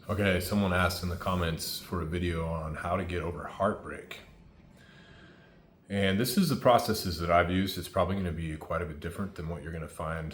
Okay, someone asked in the comments for a video on how to get over heartbreak. And this is the processes that I've used. It's probably going to be quite a bit different than what you're going to find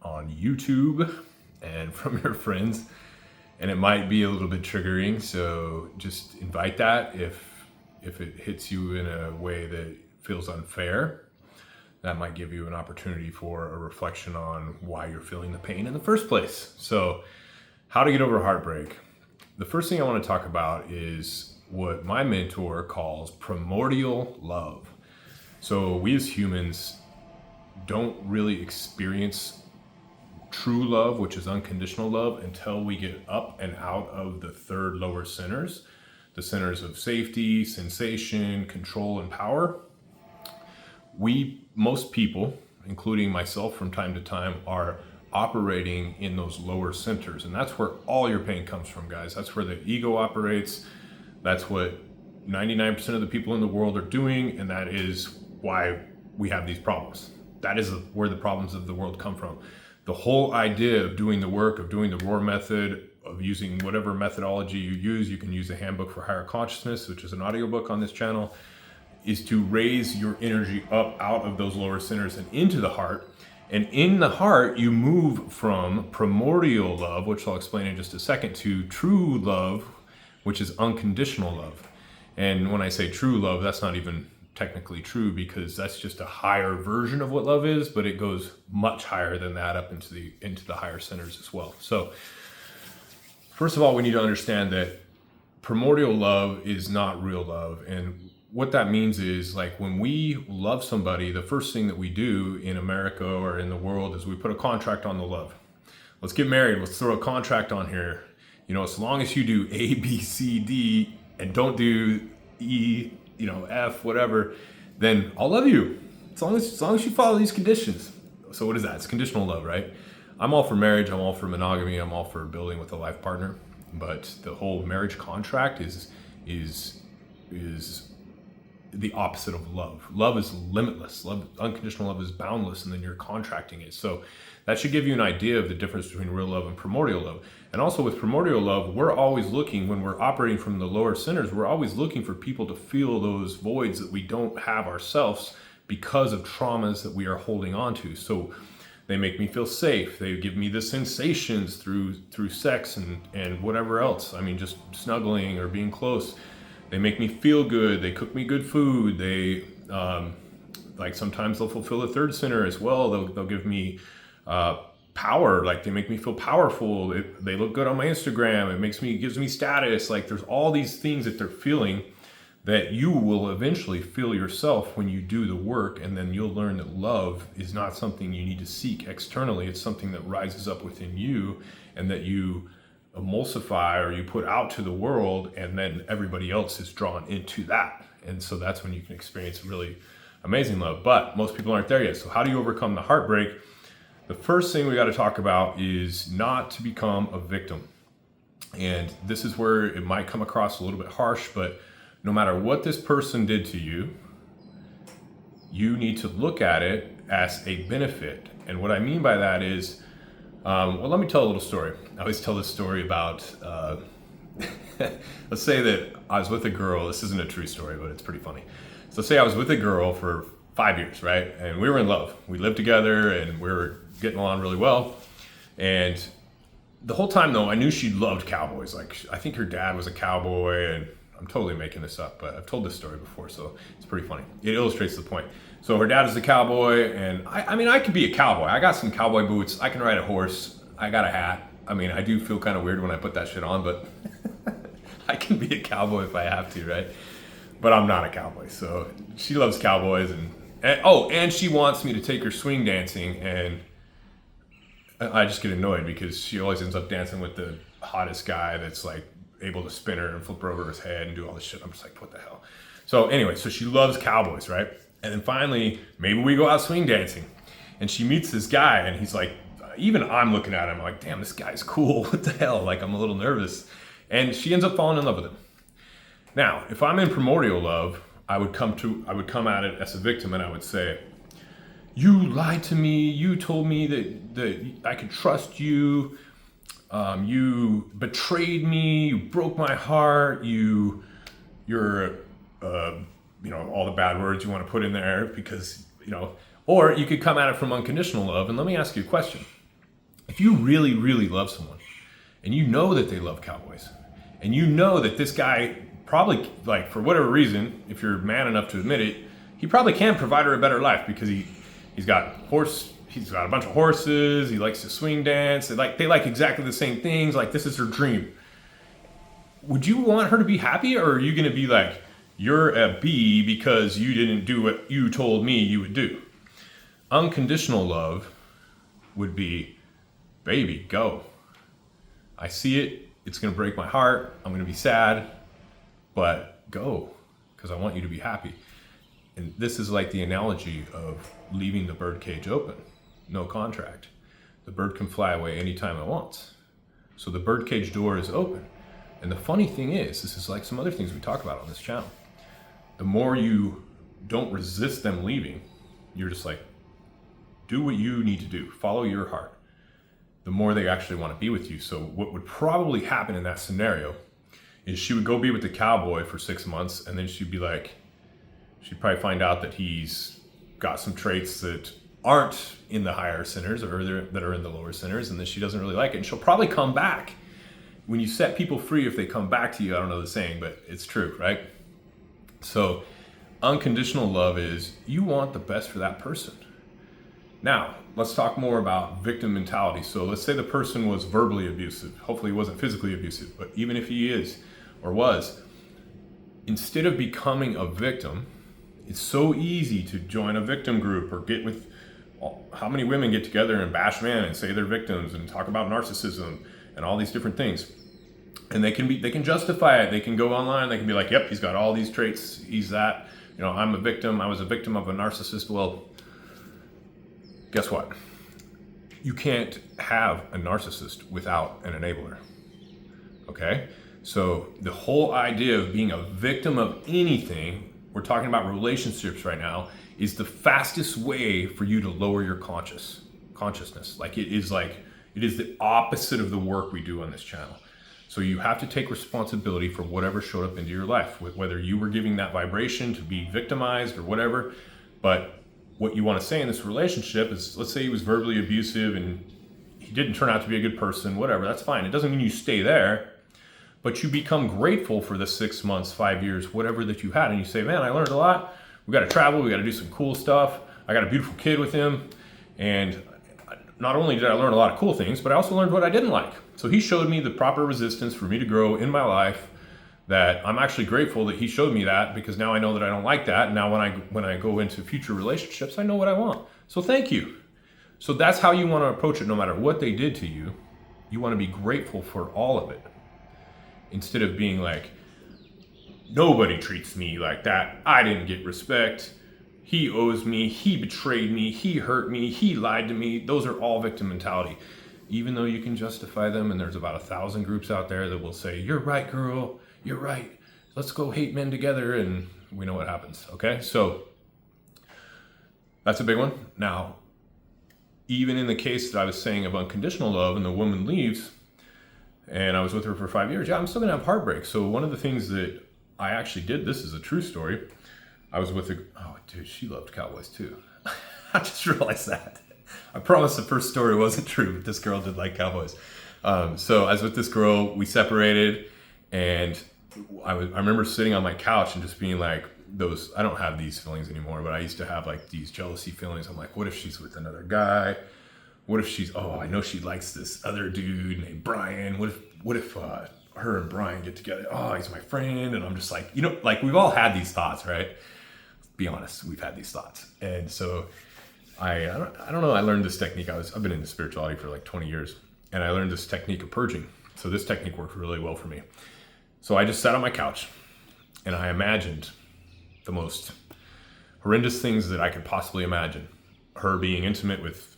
on YouTube and from your friends. And it might be a little bit triggering, so just invite that if it hits you in a way that feels unfair. That might give you an opportunity for a reflection on why you're feeling the pain in the first place. So, how to get over heartbreak. The first thing I want to talk about is what my mentor calls primordial love. So we as humans don't really experience true love, which is unconditional love, until we get up and out of the third lower centers, the centers of safety, sensation, control, and power. Most people, including myself from time to time, are operating in those lower centers, and that's where all your pain comes from, guys. That's where the ego operates. That's what 99% of the people in the world are doing, and that is why we have these problems. That is where the problems of the world come from. The whole idea of doing the work, of doing the ROAR method, of using whatever methodology you use, you can use the Handbook for Higher Consciousness, which is an audiobook on this channel, is to raise your energy up out of those lower centers and into the heart. And in the heart, you move from primordial love, which I'll explain in just a second, to true love, which is unconditional love. And when I say true love, that's not even technically true, because that's just a higher version of what love is, but it goes much higher than that, up into the higher centers as well. So first of all, we need to understand that primordial love is not real love. And what that means is, like, when we love somebody, the first thing that we do in America or in the world is we put a contract on the love. Let's get married. Let's throw a contract on here. As long as you do A, B, C, D, and don't do E, F, whatever, then I'll love you. As long as you follow these conditions. So what is that? It's conditional love, right? I'm all for marriage. I'm all for monogamy. I'm all for building with a life partner. But the whole marriage contract is the opposite of love. Love is limitless. Unconditional love is boundless, and then you're contracting it. So that should give you an idea of the difference between real love and primordial love. And also with primordial love, we're always looking, when we're operating from the lower centers, we're always looking for people to fill those voids that we don't have ourselves because of traumas that we are holding on to. So they make me feel safe. They give me the sensations through sex and whatever else. I mean, just snuggling or being close. They make me feel good. They cook me good food. They, sometimes they'll fulfill the third center as well. They'll give me power. Like, they make me feel powerful. They look good on my Instagram. It gives me status. Like, there's all these things that they're feeling that you will eventually feel yourself when you do the work. And then you'll learn that love is not something you need to seek externally. It's something that rises up within you, and that you emulsify or you put out to the world, and then everybody else is drawn into that. And so that's when you can experience really amazing love. But most people aren't there yet. So how do you overcome the heartbreak? The first thing we got to talk about is not to become a victim. And this is where it might come across a little bit harsh, but no matter what this person did to you, you need to look at it as a benefit. And what I mean by that is, let me tell a little story. I always tell this story about, let's say that I was with a girl. This isn't a true story, but it's pretty funny. So say I was with a girl for 5 years, right? And we were in love. We lived together and we were getting along really well. And the whole time, though, I knew she loved cowboys. Like, I think her dad was a cowboy, and I'm totally making this up, but I've told this story before, so it's pretty funny. It illustrates the point. So her dad is a cowboy, and I could be a cowboy. I got some cowboy boots. I can ride a horse. I got a hat. I mean, I do feel kind of weird when I put that shit on, but I can be a cowboy if I have to, right? But I'm not a cowboy. So she loves cowboys, and she wants me to take her swing dancing, and I just get annoyed because she always ends up dancing with the hottest guy that's like able to spin her and flip her over his head and do all this shit. I'm just like, what the hell? So anyway, so she loves cowboys, right? And then finally, maybe we go out swing dancing, and she meets this guy, and he's like, even I'm looking at him like, damn, this guy's cool. What the hell? Like, I'm a little nervous. And she ends up falling in love with him. Now, if I'm in primordial love, I would come at it as a victim, and I would say, you lied to me. You told me that I could trust you. You betrayed me, you broke my heart, you're all the bad words you want to put in there because, or you could come at it from unconditional love. And let me ask you a question. If you really, really love someone and you know that they love cowboys and you know that this guy probably, like, for whatever reason, if you're man enough to admit it, he probably can provide her a better life because he's got a bunch of horses, he likes to swing dance, they like exactly the same things, like this is her dream. Would you want her to be happy, or are you going to be like, you're a B because you didn't do what you told me you would do? Unconditional love would be, baby, go. I see it. It's going to break my heart. I'm going to be sad, but go, because I want you to be happy. And this is like the analogy of leaving the bird cage open. No contract. The bird can fly away anytime it wants. So the bird cage door is open. And the funny thing is, this is like some other things we talk about on this channel. The more you don't resist them leaving, you're just like, do what you need to do, follow your heart, the more they actually want to be with you. So what would probably happen in that scenario is she would go be with the cowboy for 6 months, and then she'd probably find out that he's got some traits that aren't in the higher centers or that are in the lower centers, and then she doesn't really like it, and she'll probably come back. When you set people free, if they come back to you, I don't know the saying, but it's true, right? So unconditional love is you want the best for that person. Now, let's talk more about victim mentality. So let's say the person was verbally abusive. Hopefully he wasn't physically abusive, but even if he is or was, instead of becoming a victim, it's so easy to join a victim group or get with, how many women get together and bash men and say they're victims and talk about narcissism and all these different things. And they can justify it. They can go online. They can be like, yep, he's got all these traits. He's that, I'm a victim. I was a victim of a narcissist. Well, guess what? You can't have a narcissist without an enabler. Okay? So the whole idea of being a victim of anything, we're talking about relationships right now, is the fastest way for you to lower your consciousness. It is the opposite of the work we do on this channel. So you have to take responsibility for whatever showed up into your life, whether you were giving that vibration to be victimized or whatever. But what you want to say in this relationship is, let's say he was verbally abusive and he didn't turn out to be a good person, whatever, that's fine. It doesn't mean you stay there, but you become grateful for the 6 months, 5 years, whatever that you had. And you say, man, I learned a lot. We got to travel. We got to do some cool stuff. I got a beautiful kid with him. And not only did I learn a lot of cool things, but I also learned what I didn't like. So he showed me the proper resistance for me to grow in my life, that I'm actually grateful that he showed me that, because now I know that I don't like that. And now when I go into future relationships, I know what I want. So thank you. So that's how you want to approach it. No matter what they did to you, you want to be grateful for all of it, instead of being like, nobody treats me like that. I didn't get respect. He owes me. He betrayed me. He hurt me. He lied to me. Those are all victim mentality. Even though you can justify them, and there's about 1,000 groups out there that will say, you're right, girl. You're right. Let's go hate men together, and we know what happens, okay? So that's a big one. Now, even in the case that I was saying of unconditional love and the woman leaves, and I was with her for 5 years, I'm still gonna have heartbreak. So one of the things that I actually did, this is a true story. I was with oh dude, she loved cowboys too. I just realized that. I promise the first story wasn't true, but this girl did like cowboys. So I was with this girl, we separated, and I remember sitting on my couch and just being like, I don't have these feelings anymore, but I used to have like these jealousy feelings. I'm like, what if she's with another guy? What if I know she likes this other dude named Brian. What if her and Brian get together? Oh, he's my friend. And I'm just like, like we've all had these thoughts, right? Be honest, we've had these thoughts. And so I don't know, I learned this technique. I've been into spirituality for like 20 years, and I learned this technique of purging. So this technique worked really well for me. So I just sat on my couch and I imagined the most horrendous things that I could possibly imagine. Her being intimate with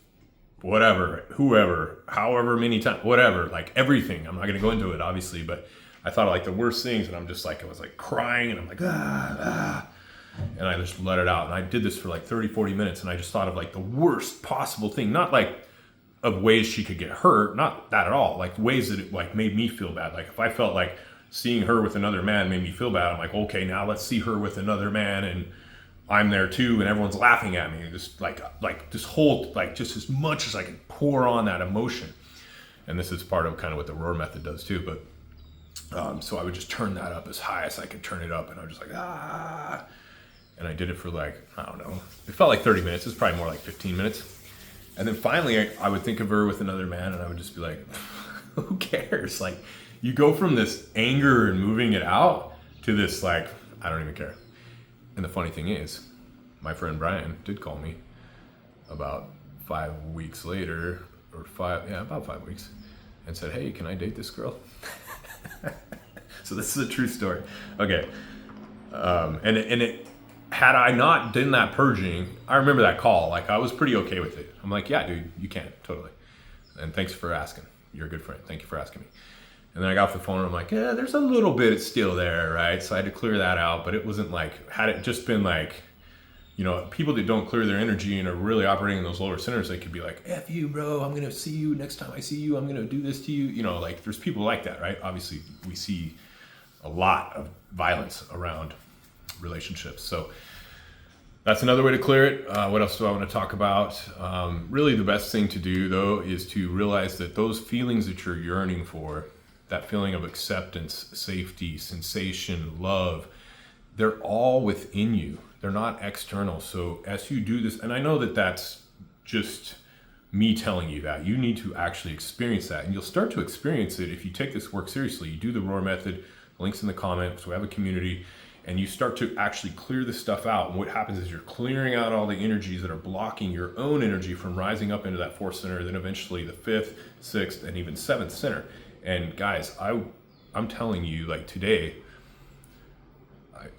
whatever, whoever, however many times, whatever, like everything. I'm not going to go into it, obviously, but I thought of like the worst things, and I'm just like, I was like crying, and I'm like, and I just let it out. And I did this for like 30, 40 minutes, and I just thought of like the worst possible thing. Not like of ways she could get hurt, not that at all, like ways that it like made me feel bad. Like if I felt like seeing her with another man made me feel bad, I'm like, okay, now let's see her with another man and I'm there too and everyone's laughing at me. Just like this whole, like just as much as I can pour on that emotion. And this is part of kind of what the roar method does too. But so I would just turn that up as high as I could turn it up, and I was just like, ah. And I did it for like, I don't know, it felt like 30 minutes. It was probably more like 15 minutes. And then finally I would think of her with another man and I would just be like, who cares? Like you go from this anger and moving it out to this like, I don't even care. And the funny thing is, my friend Brian did call me about 5 weeks later, or about 5 weeks, and said, hey, can I date this girl? So this is a true story. Okay. Had I not done that purging, I remember that call, like I was pretty okay with it. I'm like, yeah, dude, you can, totally. And thanks for asking. You're a good friend. Thank you for asking me. And then I got off the phone and I'm like, yeah, there's a little bit, it's still there, right? So I had to clear that out, but it wasn't like, had it just been like, you know, people that don't clear their energy and are really operating in those lower centers, they could be like, F you, bro, I'm going to see you next time I see you, I'm going to do this to you. You know, like there's people like that, right? Obviously we see a lot of violence around relationships. So that's another way to clear it. What else do I want to talk about? Really the best thing to do though is to realize that those feelings that you're yearning for, that feeling of acceptance, safety, sensation, love, they're all within you. They're not external. So as you do this, and I know that that's just me telling you that, you need to actually experience that. And you'll start to experience it if you take this work seriously. You do the roar method, links in the comments, we have a community, and you start to actually clear this stuff out. And what happens is you're clearing out all the energies that are blocking your own energy from rising up into that fourth center, then eventually the fifth, sixth, and even seventh center. And guys, I'm telling you, like today,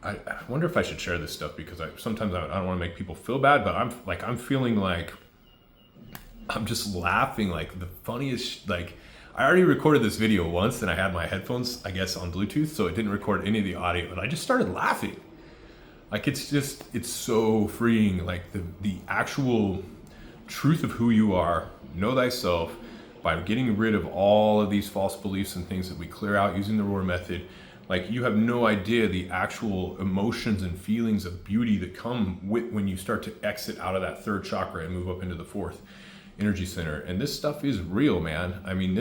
I wonder if I should share this stuff because sometimes I don't want to make people feel bad, but I'm feeling like I'm just laughing like the funniest, like I already recorded this video once and I had my headphones, I guess, on Bluetooth, so it didn't record any of the audio, but I just started laughing. Like it's so freeing, like the actual truth of who you are, know thyself, by getting rid of all of these false beliefs and things that we clear out using the roar method. Like you have no idea the actual emotions and feelings of beauty that come with when you start to exit out of that third chakra and move up into the fourth energy center. And this stuff is real, man. I mean,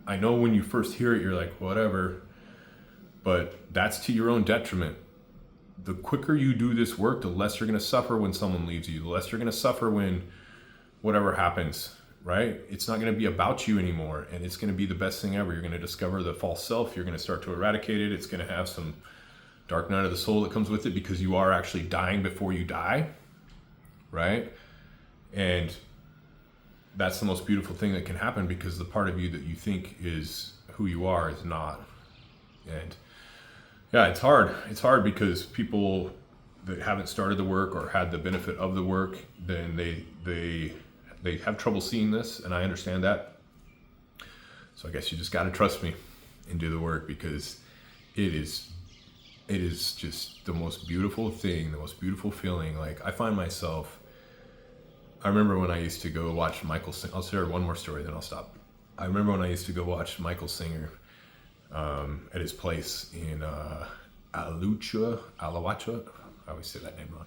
I know when you first hear it, you're like, whatever, but that's to your own detriment. The quicker you do this work, the less you're going to suffer when someone leaves you, the less you're going to suffer when whatever happens, right? It's not going to be about you anymore. And it's going to be the best thing ever. You're going to discover the false self. You're going to start to eradicate it. It's going to have some dark night of the soul that comes with it because you are actually dying before you die, right? And that's the most beautiful thing that can happen because the part of you that you think is who you are is not. And yeah, it's hard. It's hard because people that haven't started the work or had the benefit of the work, then they have trouble seeing this, and I understand that. So I guess you just got to trust me and do the work because it is just the most beautiful thing, the most beautiful feeling. Like I find myself, I remember when I used to go watch Michael Singer. I'll share one more story, then I'll stop. I remember when I used to go watch Michael Singer at his place in Alachua. I always say that name wrong.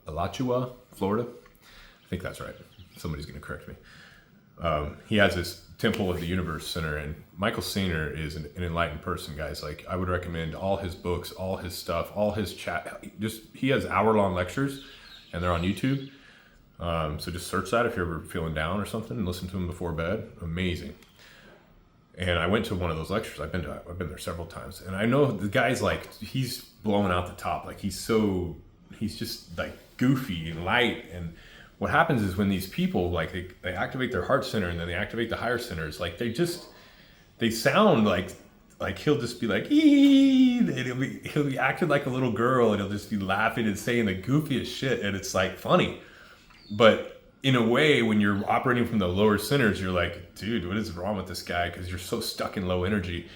Alachua, Florida. I think that's right. Somebody's going to correct me. He has this Temple of the Universe Center, and Michael Singer is an enlightened person, guys. Like I would recommend all his books, all his stuff, all his chat. He has hour-long lectures, and they're on YouTube. So just search that if you're ever feeling down or something and listen to him before bed. Amazing. And I went to one of those lectures. I've been there several times. And I know the guy's like, he's blowing out the top. Like he's just like goofy and light. And what happens is when these people, like they activate their heart center and then they activate the higher centers, like they sound like he'll just be like, ee! He'll be acting like a little girl and he'll just be laughing and saying the goofiest shit. And it's like funny. But in a way, when you're operating from the lower centers, you're like, dude, what is wrong with this guy? Because you're so stuck in low energy.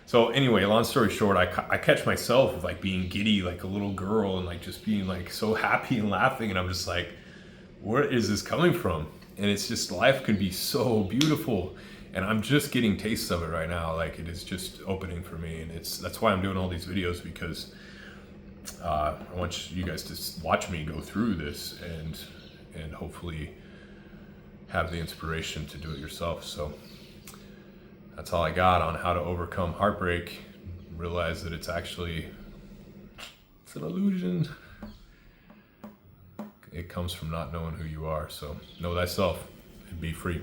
So anyway, long story short, I catch myself like being giddy like a little girl and like just being like so happy and laughing. And I'm just like, where is this coming from? And it's just, life can be so beautiful. And I'm just getting tastes of it right now. Like, it is just opening for me. And that's why I'm doing all these videos, because I want you guys to watch me go through this and hopefully have the inspiration to do it yourself. So that's all I got on how to overcome heartbreak. Realize that it's an illusion. It comes from not knowing who you are. So know thyself and be free.